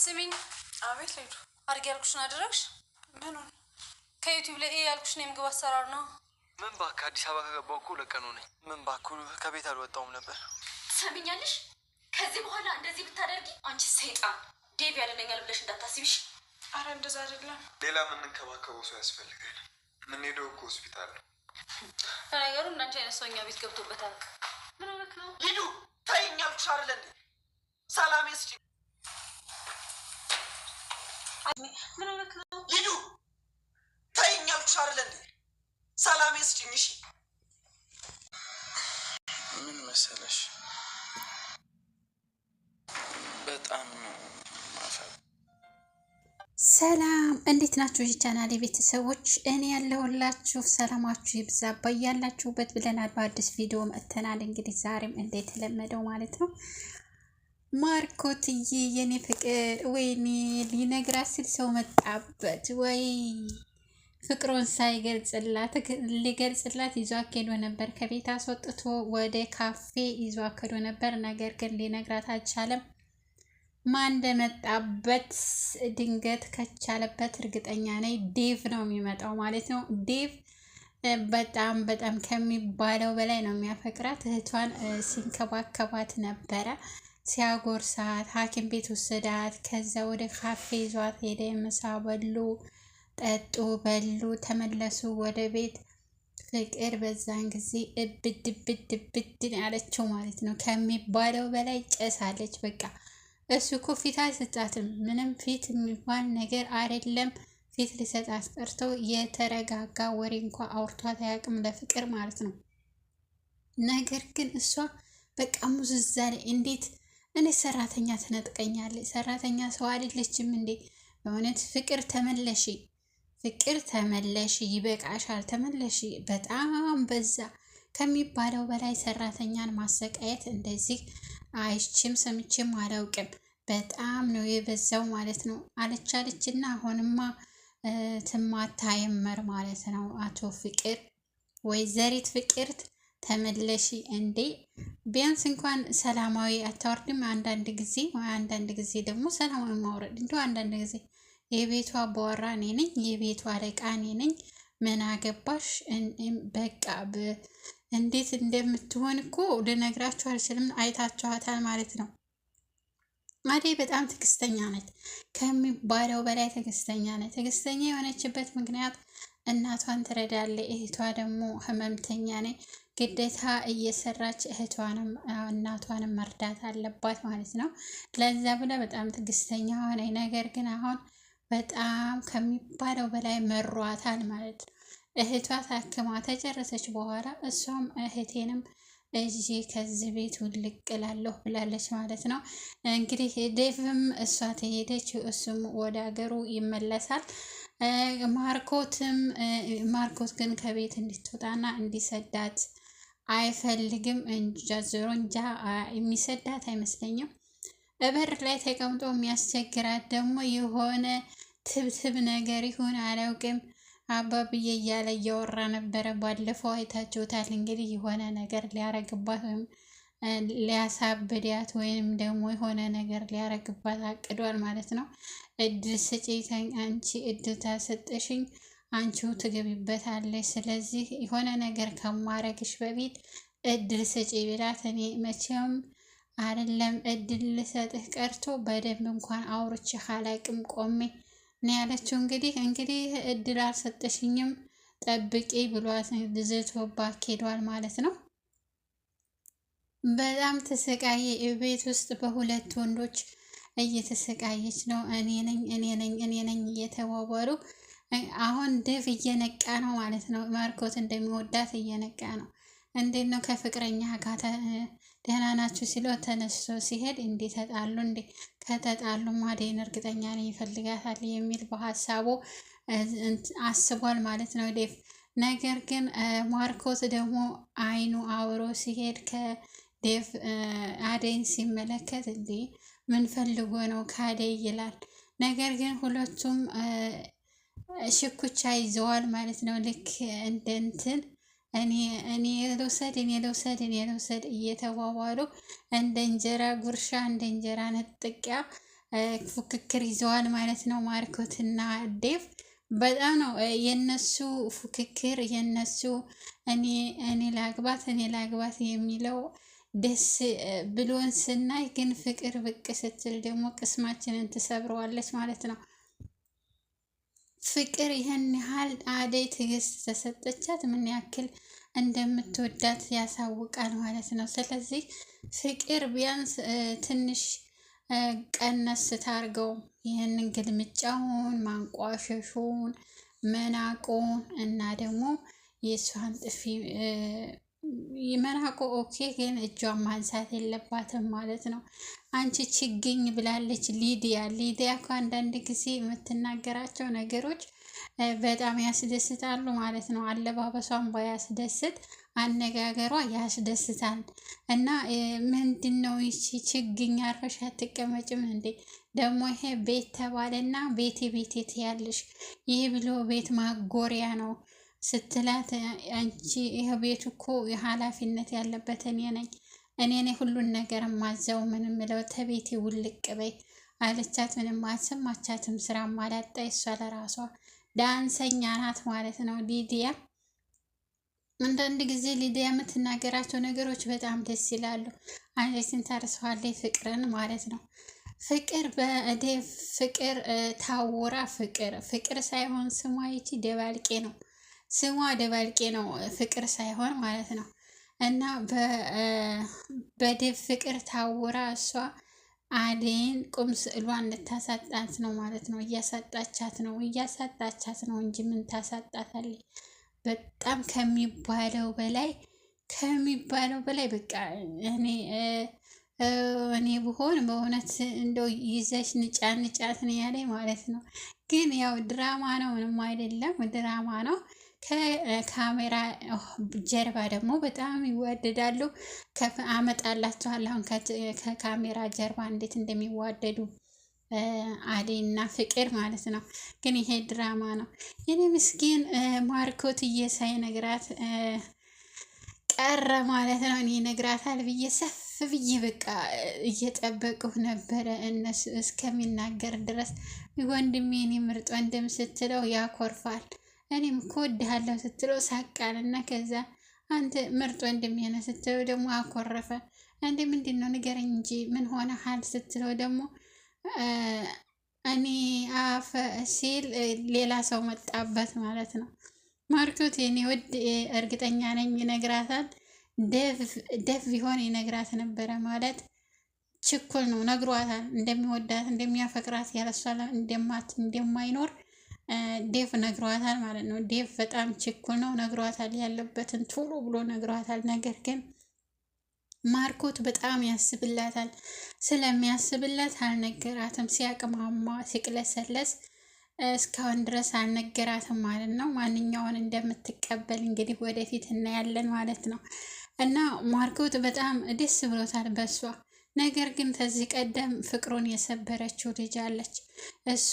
ስሚኝ። አቤት ልዱ። አድርጊ ያልኩሽን አደረግሽ? ምኑን? ከዩቲዩብ ላይ ያልኩሽን የምግብ አሰራር ነው። ምን ባክ፣ አዲስ አበባ ከገባሁ እኮ ለቀኑ ነኝ። ምን ባክ፣ ከቤት አልወጣሁም ነበር። ትሰሚኛለሽ? ከዚህ በኋላ እንደዚህ ብታደርጊ አንቺ ሰይጣን ዴቭ ያደለኛል ብለሽ እንዳታስቢሽ። አረ እንደዛ አይደለም። ሌላ የምንንከባከበው ሰው ያስፈልጋል። የምንሄደው እኮ ሆስፒታል ነው። ለነገሩ እንዳንቺ አይነት ሰው እኛ ቤት ገብቶበታል። ምን ሆነክ ነው? ልዱ ተይኝ አልኩሽ አይደል እንዴ? ሰላም ይስጪ። ምን ሆነክ ነው? ልዱ ተይኝ አልኩሽ አይደል እንዴ? ሰላም ይስጪኝ። እሺ ምን መሰለሽ፣ በጣም ሰላም እንዴት ናችሁ? ቻናሌ ቤተሰቦች እኔ ያለሁላችሁ ሰላማችሁ ይብዛ በያላችሁበት ብለናል። በአዲስ ቪዲዮ መጥተናል። እንግዲህ ዛሬም እንደተለመደው ማለት ነው ማርኮትዬ የኔ ፍቅር ወይኔ ሊነግራት ሲል ሰው መጣበት። ወይ ፍቅሩን ሳይገልጽላት ሊገልጽላት ይዟት ሄዶ ነበር። ከቤት አስወጥቶ ወደ ካፌ ይዟት ሄዶ ነበር። ነገር ግን ሊነግራት አልቻለም። ማን እንደመጣበት ድንገት ከቻለበት እርግጠኛ ነኝ ዴቭ ነው የሚመጣው ማለት ነው። ዴቭ በጣም ከሚባለው በላይ ነው የሚያፈቅራት። እህቷን ሲንከባከባት ነበረ፣ ሲያጎርሳት፣ ሐኪም ቤት ወሰዳት። ከዛ ወደ ካፌ ይዟት ሄደ። ምሳ በሉ፣ ጠጡ፣ በሉ፣ ተመለሱ ወደ ቤት። ፍቅር በዛን ጊዜ እብድ ያለችው ማለት ነው። ከሚባለው በላይ ጨሳለች በቃ። እሱ እኮ ፊት አይሰጣትም። ምንም ፊት የሚባል ነገር አይደለም። ፊት ሊሰጣት ቀርቶ የተረጋጋ ወሬ እንኳ አውርቷት አያውቅም ለፍቅር ማለት ነው። ነገር ግን እሷ በቃ ሙዝዛሌ። እንዴት እኔ ሰራተኛ ትነጥቀኛለች? ሰራተኛ ሰው አይደለችም እንዴ? በእውነት ፍቅር ተመለሺ፣ ፍቅር ተመለሺ፣ ይበቃሻል፣ ተመለሺ። በጣም በዛ ከሚባለው በላይ ሰራተኛን ማሰቃየት እንደዚህ አይችም ሰምቼም አላውቅም። በጣም ነው የበዛው ማለት ነው። አለቻለችና አሁንማ ትማታ የመር ማለት ነው። አቶ ፍቅር ወይዘሪት ፍቅር ተመለሺ እንዴ! ቢያንስ እንኳን ሰላማዊ አታወርድም? አንዳንድ ጊዜ ደግሞ ሰላማዊ ማውረድ እንዲሁ አንዳንድ ጊዜ የቤቷ አባወራ እኔ ነኝ፣ የቤቷ አለቃ እኔ ነኝ፣ ምን አገባሽ? በቃ እንዴት እንደምትሆን እኮ ልነግራችሁ አልችልም። አይታችኋታል ማለት ነው። አደይ በጣም ትዕግስተኛ ነች፣ ከሚባለው በላይ ትዕግስተኛ ነች። ትዕግስተኛ የሆነችበት ምክንያት እናቷን ትረዳለች፣ እህቷ ደግሞ ህመምተኛ ነች። ግዴታ እየሰራች እህቷንም እናቷንም መርዳት አለባት ማለት ነው። ለዛ ብላ በጣም ትዕግስተኛ ሆነ። ነገር ግን አሁን በጣም ከሚባለው በላይ መሯታል ማለት ነው። እህቷ ታክማ ተጨረሰች በኋላ እሷም እህቴንም እዚህ ከዚህ ቤት ውልቅ እላለሁ ብላለች ማለት ነው። እንግዲህ ዴቭም እሷ ተሄደች፣ እሱም ወደ ሀገሩ ይመለሳል። ማርኮት ግን ከቤት እንድትወጣና እንዲሰዳት አይፈልግም። እንጃ የሚሰዳት አይመስለኝም። በር ላይ ተቀምጦ የሚያስቸግራት ደግሞ የሆነ ትብትብ ነገር ይሁን አላውቅም። አባብዬ እያለ እያወራ ነበረ። ባለፈው አይታችሁታል። እንግዲህ የሆነ ነገር ሊያረግባት ወይም ሊያሳብዳት ወይም ደግሞ የሆነ ነገር ሊያረግባት አቅዷል ማለት ነው። እድል ስጪኝ፣ አንቺ እድል ታሰጠሽኝ፣ አንቺው ትገቢበታለሽ። ስለዚህ የሆነ ነገር ከማረግሽ በፊት እድል ስጪ ብላት፣ እኔ መቼም አይደለም እድል ልሰጥህ ቀርቶ በደንብ እንኳን አውርቼ አላቅም ቆሜ ነው ያለችው። እንግዲህ እድል አልሰጠሽኝም ጠብቂ ብሏት ዝቶባት ሄዷል ማለት ነው። በጣም ተሰቃየ። ቤት ውስጥ በሁለት ወንዶች እየተሰቃየች ነው። እኔ ነኝ እየተዋወሩ። አሁን ዴቭ እየነቃ ነው ማለት ነው። ማርኮት እንደሚወዳት እየነቃ ነው። እንዴት ነው ከፍቅረኛ ጋር ደህና ናችሁ ሲለው ተነስቶ ሲሄድ እንዴ ተጣሉ እንዴ? ከተጣሉ አደይን እርግጠኛ ነኝ ይፈልጋታል የሚል በሀሳቡ አስቧል ማለት ነው ዴቭ። ነገር ግን ማርኮት ደግሞ አይኑ አብሮ ሲሄድ ከዴቭ አደይን ሲመለከት እንዴ ምን ፈልጎ ነው ከአደይ ይላል። ነገር ግን ሁለቱም ሽኩቻ ይዘዋል ማለት ነው። ልክ እንደ እንትን እኔ ልውሰድ እየተዋዋሉ እንደ እንጀራ ጉርሻ እንደ እንጀራ ነጥቂያ ፉክክር ይዘዋል ማለት ነው ማርኮትና ዴቭ። በጣም ነው የነሱ ፉክክር የነሱ እኔ ላግባት የሚለው ደስ ብሎን ስናይ፣ ግን ፍቅር ብቅ ስትል ደግሞ ቅስማችንን ትሰብረዋለች ማለት ነው። ፍቅር ይህን ያህል አደይ ትዕግስት ተሰጠቻት ምን ያክል እንደምትወዳት ያሳውቃል ማለት ነው። ስለዚህ ፍቅር ቢያንስ ትንሽ ቀነስ ታርገው ይህንን ግልምጫውን፣ ማንቋሸሹን፣ መናቁን እና ደግሞ የእሷን ጥፊ መናቁ ኦኬ፣ ግን እጇን ማንሳት የለባትም ማለት ነው። አንቺ ችግኝ ብላለች ሊዲያ እኮ አንዳንድ ጊዜ የምትናገራቸው ነገሮች በጣም ያስደስታሉ ማለት ነው። አለባበሷን ባያስደስት አነጋገሯ ያስደስታል። እና ምንድን ነው ይቺ ችግኝ አርፈሽ አትቀመጭም እንዴ? ደግሞ ይሄ ቤት ተባለና ቤቴ ትያለሽ፣ ይህ ብሎ ቤት ማጎሪያ ነው ስትላት፣ አንቺ ይሄ ቤቱ እኮ የኃላፊነት ያለበት እኔ ነኝ ሁሉን ነገር ማዘው ምንም ምለው ተቤቴ ውልቅ በይ አለቻት። ምንም አልሰማቻትም። ስራም አላጣ እሷ ለራሷ ዳንሰኛ ናት ማለት ነው ሊዲያ። አንዳንድ ጊዜ ሊዲያ የምትናገራቸው ነገሮች በጣም ደስ ይላሉ። አንቺን ታርሰዋለች ፍቅርን ማለት ነው። ፍቅር በዴቭ ፍቅር ታወራ ፍቅር ሳይሆን ስሟ ይቺ ደባልቄ ነው። ስሟ ደባልቄ ነው ፍቅር ሳይሆን ማለት ነው። እና በዴቭ ፍቅር ታወራ እሷ አደይን ቁም ስዕሏን ልታሳጣት ነው ማለት ነው። እያሳጣቻት ነው እንጂ ምን ታሳጣታለች? በጣም ከሚባለው በላይ በቃ እኔ ብሆን በእውነት እንደው ይዘሽ ንጫት ነው ያለኝ ማለት ነው። ግን ያው ድራማ ነው፣ ምንም አይደለም፣ ድራማ ነው። ከካሜራ ጀርባ ደግሞ በጣም ይዋደዳሉ። አመጣላችኋለሁ አሁን ከካሜራ ጀርባ እንዴት እንደሚዋደዱ አደይና ፍቅር ማለት ነው። ግን ይሄ ድራማ ነው። የኔ ምስኪን ማርኮት ሳይነግራት ቀረ ማለት ነው። እኔ ነግራታል ብዬ ሰፍ ብዬ በቃ እየጠበቅሁ ነበረ እነሱ እስከሚናገር ድረስ። ወንድሜ እኔ ምርጥ ወንድም ስትለው ያኮርፋል። እኔም እኮ እወድሃለሁ ስትለው ሳቃልና ከዛ አንተ ምርጥ ወንድሜ ነህ ስትለው ደግሞ አኮረፈ። እንዴ ምንድን ነው ንገረኝ እንጂ ምን ሆነሃል ስትለው ደግሞ እኔ አፈ ሲል ሌላ ሰው መጣበት ማለት ነው። ማርኮት የኔ ውድ እርግጠኛ ነኝ ይነግራታል። ደፍ ቢሆን ይነግራት ነበረ ማለት ችኩል ነው። ነግሯታል እንደሚወዳት እንደሚያፈቅራት ያለሷ እንደማይኖር ዴቭ ነግሯታል ማለት ነው። ዴቭ በጣም ችኩል ነው። ነግሯታል፣ ያለበትን ቶሎ ብሎ ነግሯታል። ነገር ግን ማርኮት በጣም ያስብላታል። ስለሚያስብላት አልነገራትም። ሲያቅማማ ሲቅለሰለስ እስካሁን ድረስ አልነገራትም ማለት ነው። ማንኛውን እንደምትቀበል እንግዲህ ወደፊት እናያለን ማለት ነው። እና ማርኮት በጣም ደስ ብሎታል በሷ። ነገር ግን ከዚህ ቀደም ፍቅሩን የሰበረችው ልጅ አለች። እሷ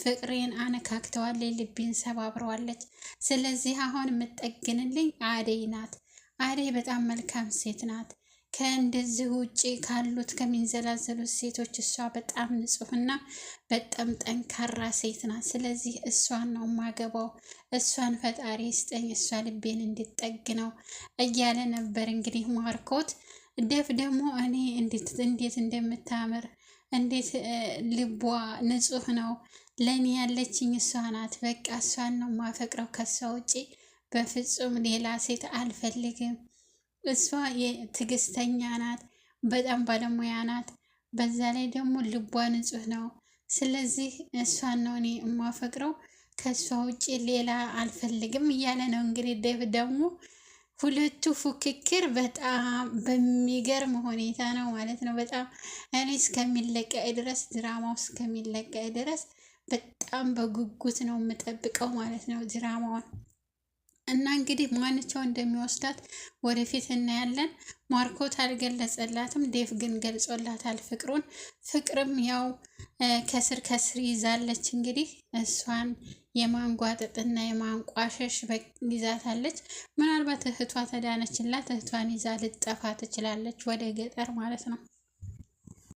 ፍቅሬን አነካክተዋለች፣ ልቤን ሰባብረዋለች። ስለዚህ አሁን የምጠግንልኝ አደይ ናት። አደይ በጣም መልካም ሴት ናት። ከእንደዚህ ውጭ ካሉት ከሚንዘላዘሉት ሴቶች እሷ በጣም ንጹሕና በጣም ጠንካራ ሴት ናት። ስለዚህ እሷን ነው ማገባው፣ እሷን ፈጣሪ ስጠኝ፣ እሷ ልቤን እንድጠግነው እያለ ነበር እንግዲህ ማርኮት። ደፍ ደግሞ እኔ እንዴት እንደምታምር እንዴት ልቧ ንጹሕ ነው፣ ለእኔ ያለችኝ እሷ ናት፣ በቃ እሷን ነው ማፈቅረው፣ ከሷ ውጪ በፍጹም ሌላ ሴት አልፈልግም። እሷ ትዕግስተኛ ናት፣ በጣም ባለሙያ ናት፣ በዛ ላይ ደግሞ ልቧ ንጹሕ ነው። ስለዚህ እሷን ነው እኔ የማፈቅረው፣ ከእሷ ውጭ ሌላ አልፈልግም እያለ ነው እንግዲህ ዴቭ ደግሞ ሁለቱ ፉክክር በጣም በሚገርም ሁኔታ ነው ማለት ነው። በጣም እኔ እስከሚለቀቅ ድረስ ድራማው እስከሚለቀቅ ድረስ በጣም በጉጉት ነው የምጠብቀው ማለት ነው ድራማውን። እና እንግዲህ ማንቸው እንደሚወስዳት ወደፊት እናያለን። ማርኮት አልገለጸላትም፣ ዴቭ ግን ገልጾላታል ፍቅሩን። ፍቅርም ያው ከስር ይዛለች እንግዲህ እሷን የማንጓጠጥና የማንቋሸሽ ይዛታለች። ምናልባት እህቷ ተዳነችላት፣ እህቷን ይዛ ልጠፋ ትችላለች ወደ ገጠር ማለት ነው።